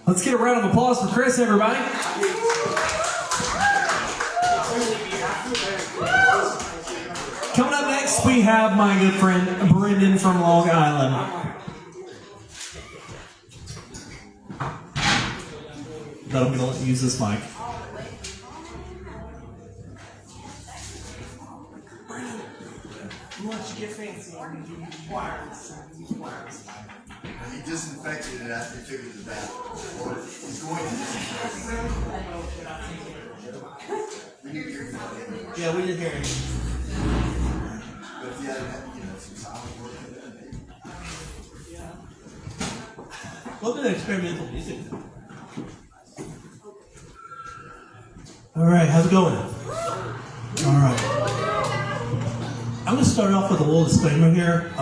Let's get a round of applause for Chris, everybody. Coming up next, we have my good friend Brendan from Long Island. But I'm going to use this mic. Brendan, you want to get fancy and do wireless. He disinfected it after he took it to the bathroom. Or he's going to disinfect it. We didn't hear you. Yeah, we didn't hear you. But if you had, some solid work in there, maybe. Yeah. A little bit of experimental music. All right, how's it going? All right. I'm going to start off with a little disclaimer here.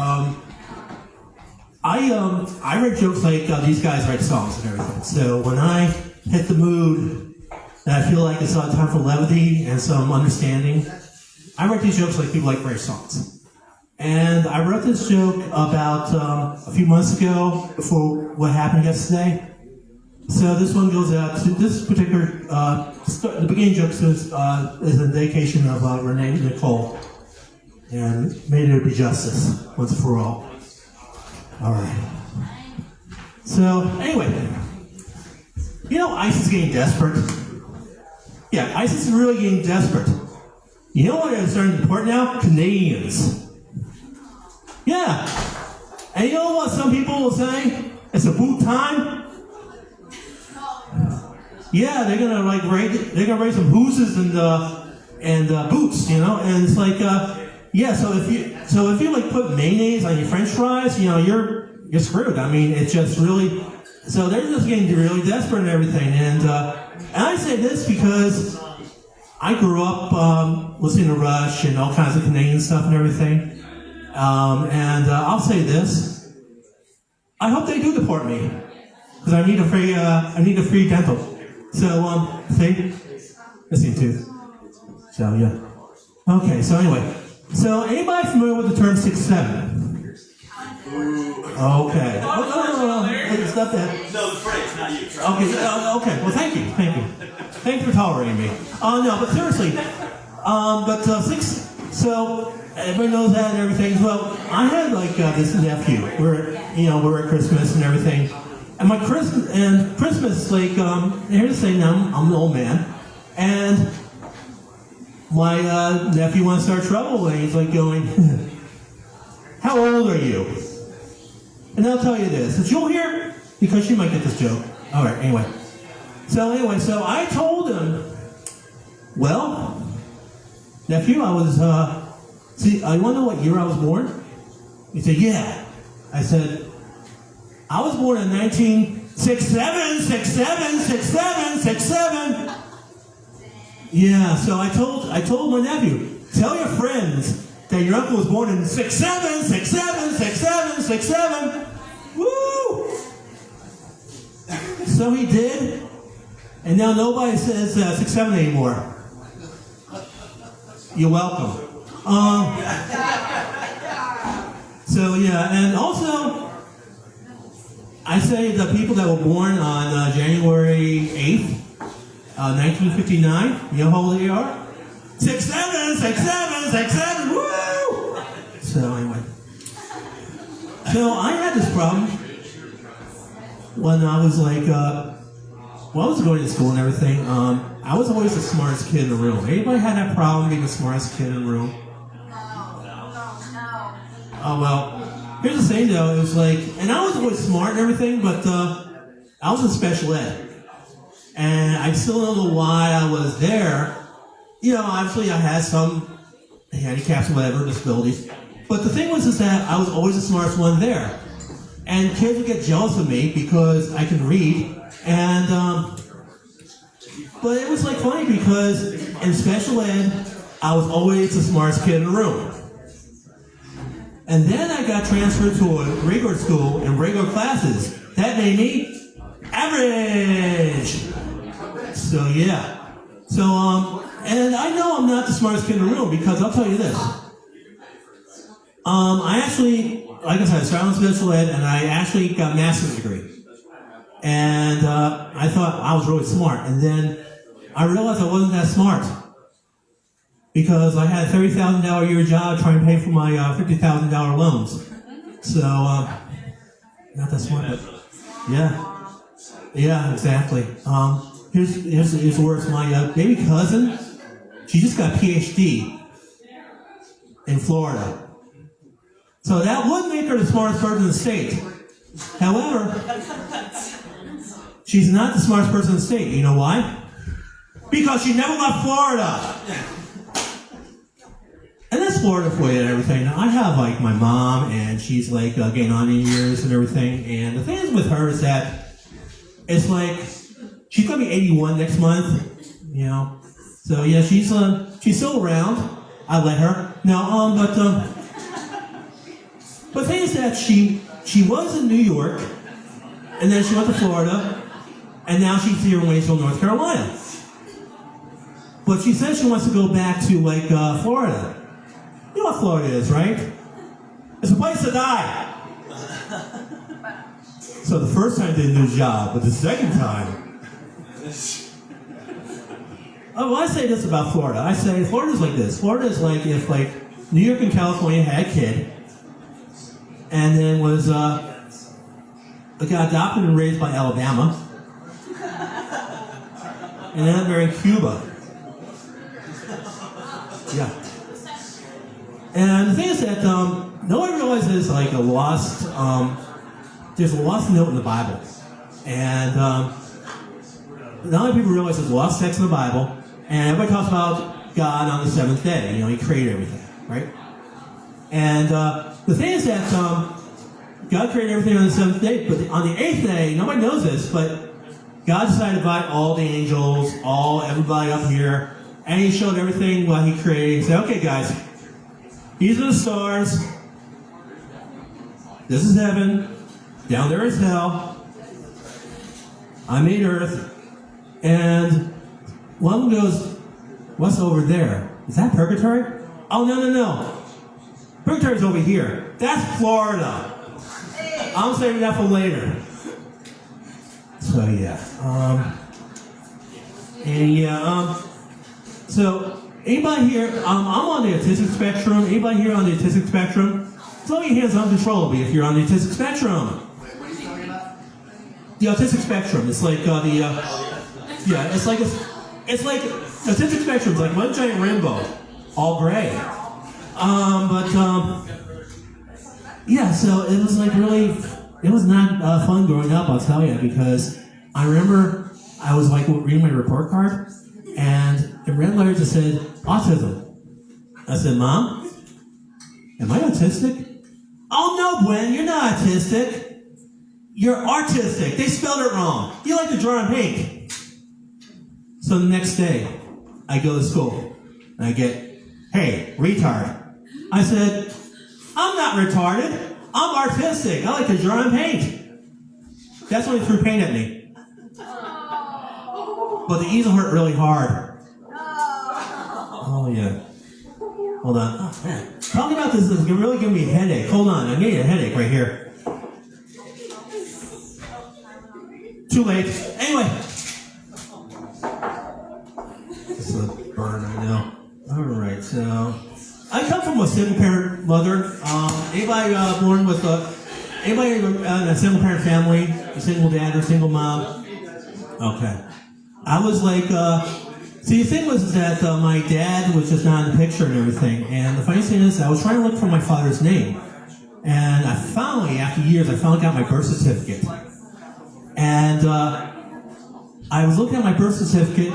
I write jokes like these guys write songs and everything. So when I hit the mood that I feel like it's a time for levity and some understanding, I write these jokes like people like write songs. And I wrote this joke about a few months ago before what happened yesterday. So this one goes out to this particular, the beginning joke is a dedication of Renee Nicole. And may there be justice once and for all. All right. So, anyway, ISIS is getting desperate. Yeah, ISIS is really getting desperate. You know what they're starting to deport now? Canadians. Yeah. And you know what some people will say? It's about time. Yeah, they're gonna raid some hooses and boots, and it's like yeah. So if you like put mayonnaise on your French fries, you're screwed. I mean, it's just really. So they're just getting really desperate and everything. And I say this because I grew up listening to Rush and all kinds of Canadian stuff and everything. And I'll say this: I hope they do deport me because I need a free dental. So see, missing tooth. So yeah. Okay. So anyway. So, anybody familiar with the term 6'7"? Okay. It's not that. No, the phrase, not you. Okay. Well, thank you. Thank you for tolerating me. No, but seriously. So everybody knows that and everything. Well, I had this nephew. We're at Christmas and everything. And Christmas, here to say now, I'm an old man, and my nephew wants to start trouble, and he's going, how old are you? And I'll tell you this, that you'll hear, because you might get this joke. All right, anyway. So I told him, well, nephew, I was, you want to know what year I was born? He said, yeah. I said, I was born in 1967. Yeah, so I told my nephew, tell your friends that your uncle was born in 67. Woo! So he did, and now nobody says 67 anymore. You're welcome. So yeah, and also I say the people that were born on January 8th. 1959, you know how old they are? 67, woo! So anyway. So I had this problem when I was I was going to school and everything. I was always the smartest kid in the room. Anybody had that problem being the smartest kid in the room? No. Oh, well, here's the thing though, it was and I was always smart and everything, but I was in special ed. And I still don't know why I was there. Obviously I had some handicaps or whatever, disabilities. But the thing was that I was always the smartest one there. And kids would get jealous of me because I could read. And, but it was funny because in special ed, I was always the smartest kid in the room. And then I got transferred to a regular school in regular classes. That made me average. So yeah. So and I know I'm not the smartest kid in the room because I'll tell you this. I actually like I said, I started on special ed, and I actually got a master's degree. And I thought I was really smart. And then I realized I wasn't that smart. Because I had a $30,000 a year job trying to pay for my $50,000 loans. So, not that smart, but yeah, exactly. Here's the words. My baby cousin, she just got a PhD in Florida. So that would make her the smartest person in the state. However, she's not the smartest person in the state. You know why? Because she never left Florida. And that's Florida for you and everything. Now, I have like my mom, and she's like getting on in years and everything. And the thing is with her is that it's like she's gonna be 81 next month, you know. So yeah, she's still around. I let her. Now, but the thing is that she was in New York, and then she went to Florida, and now she's here in Waynesville, North Carolina. But she says she wants to go back to like Florida. You know what Florida is, right? It's a place to die. So the first time they did a new job, but the second time. Oh, well, I say this about Florida. I say Florida's like this. Florida is like if like New York and California had a kid, and then was got adopted and raised by Alabama, and then married Cuba. Yeah. And the thing is that nobody realizes like a lost, there's a lost note in the Bible. And not many people realize there's a lost text in the Bible. And everybody talks about God on the seventh day. You know, He created everything, right? And the thing is that God created everything on the seventh day, but on the eighth day, nobody knows this, but God decided to invite all the angels, everybody up here, and He showed everything what He created. He said, okay, guys, these are the stars. This is heaven. Down there is hell. I made earth. And one of them goes, what's over there? Is that purgatory? Oh, no. Purgatory's over here. That's Florida. I'm saving that for later. So, yeah. So, anybody here, I'm on the autistic spectrum. Anybody here on the autistic spectrum? Throw your hands uncontrollably if you're on the autistic spectrum. Wait, what are you talking about? The autistic spectrum. It's like it's like autistic spectrum. It's like one giant rainbow, all gray. Yeah. So it was like really, it was not fun growing up. I'll tell you, because I remember I was like reading my report card, and the red letter just said autism. I said, Mom, am I autistic? Oh no, Gwen, you're not autistic. You're artistic. They spelled it wrong. You like to draw and paint. So the next day, I go to school, and I get, hey, retard. I said, I'm not retarded. I'm artistic. I like to draw and paint. That's when he threw paint at me. But the easel hurt really hard. Oh, yeah. Hold on. Oh, man. Talking about this is really giving me a headache. Hold on. I'm getting a headache right here. Too late. Anyway. It's a burn, I know. All right, so I come from a single-parent mother. Anybody born with anybody in a single-parent family, a single dad or single mom? Okay. I was like, see, the thing was that my dad was just not in the picture and everything. And the funny thing is, I was trying to look for my father's name. And I finally, after years, I finally got my birth certificate. And I was looking at my birth certificate,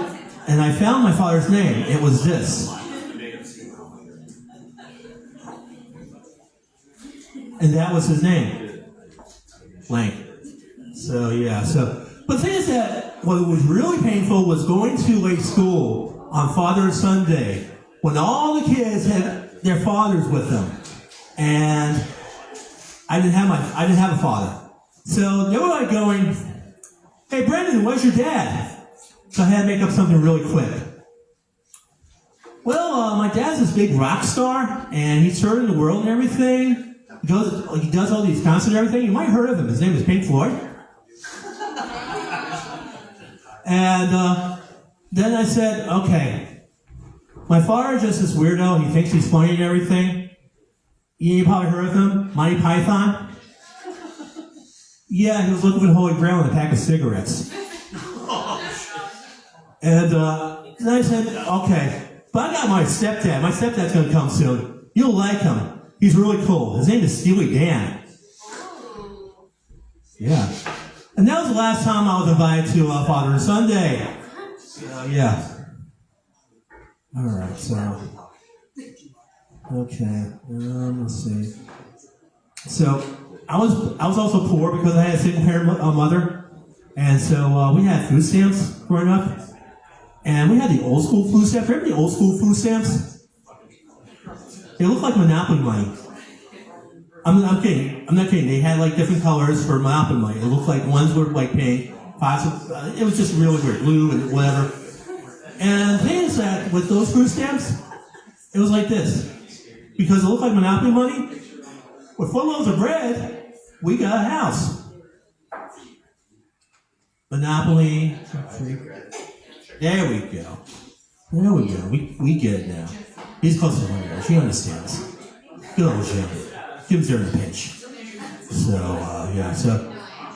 and I found my father's name. It was this. And that was his name. Blank. So, yeah, but the thing is that what was really painful was going to late school on Father's Sunday when all the kids had their fathers with them. And I didn't have a father. So they were like going, hey, Brendan, where's your dad? So I had to make up something really quick. Well, my dad's this big rock star, and he's touring the world and everything. he does all these concerts and everything. You might have heard of him. His name is Pink Floyd. And then I said, okay, my father is just this weirdo. He thinks he's funny and everything. You probably heard of him, Monty Python. Yeah, he was looking for the Holy Grail in a pack of cigarettes. And then I said, okay, but I got my stepdad. My stepdad's going to come soon. You'll like him. He's really cool. His name is Steely Dan. Yeah. And that was the last time I was invited to Father and Sunday. So, yeah. All right, so. Okay, let's see. So, I was also poor because I had a single parent mother. And so we had food stamps growing up. And we had the old school food stamps. Remember the old school food stamps? They looked like Monopoly money. I'm kidding. I'm not kidding. They had like different colors for Monopoly money. It looked like ones were like pink, it was just really weird, blue and whatever. And the thing is that with those food stamps, it was like this. Because it looked like Monopoly money, with 4 loaves of bread, we got a house. Monopoly. There we go. There we go. We get it now. He's close to her. She understands. Good old Jim. Jim's there in a pinch. So, yeah, so.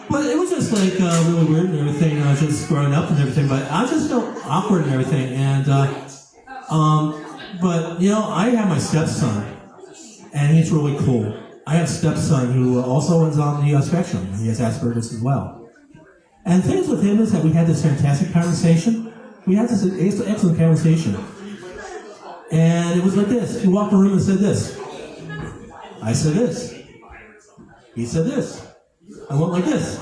But it was just like really weird and everything, just growing up and everything. But I just felt awkward and everything. And, but, you know, I have my stepson, and he's really cool. I have a stepson who also is on the spectrum. He has Asperger's as well. And the thing with him is that we had this fantastic conversation. We had this excellent conversation. And it was like this. He walked in the room and said this. I said this. He said this. I went like this.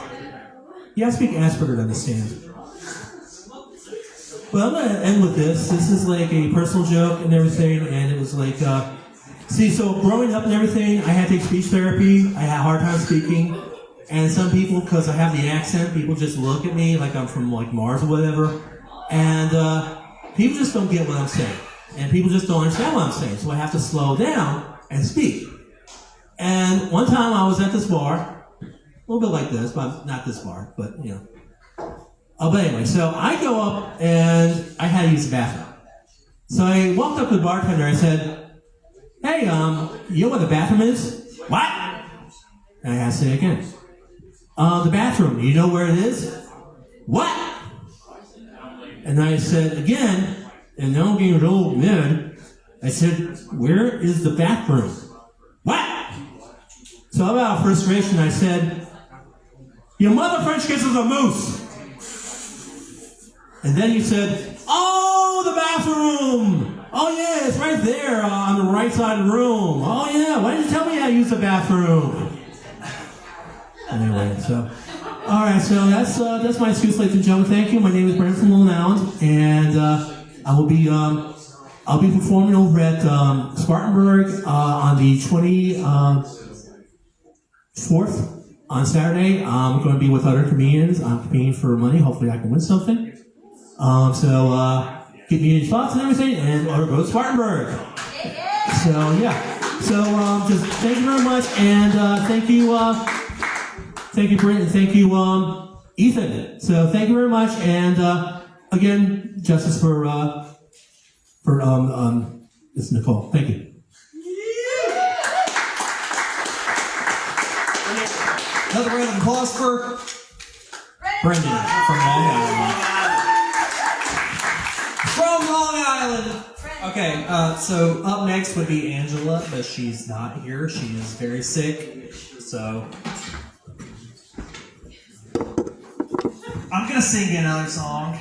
Yeah, I speak Asperger to understand. But I'm going to end with this. This is like a personal joke and everything. And it was like, see, so growing up and everything, I had to take speech therapy. I had a hard time speaking. And some people, because I have the accent, people just look at me like I'm from like Mars or whatever. And people just don't get what I'm saying. And people just don't understand what I'm saying. So I have to slow down and speak. And one time I was at this bar, a little bit like this, but not this bar, but you know. But anyway, so I go up and I had to use the bathroom. So I walked up to the bartender and I said, hey, you know where the bathroom is? What? And I had to say it again. The bathroom, you know where it is? What? And I said again, and now I'm getting real mad, I said, where is the bathroom? What? So out of frustration, I said, your mother French kisses a moose. And then he said, oh, the bathroom. Oh, yeah, it's right there on the right side of the room. Oh, yeah, why didn't you tell me how to use the bathroom? Anyway, so, all right, so that's my excuse, ladies and gentlemen. Thank you. My name is Brandon from Long Island, and I'll be performing over at Spartanburg on the 24th on Saturday. I'm going to be with other comedians. I'm competing for money. Hopefully, I can win something. So get me any spots and everything, and or go to Spartanburg. So yeah. So just thank you very much, and thank you, Brent, and thank you, Ethan. So thank you very much, and again, justice for this is Nicole. Thank you. Another round of applause for Brendan from Long Island. From Long Island. Okay, so up next would be Angela, but she's not here. She is very sick, so I'm gonna sing another song.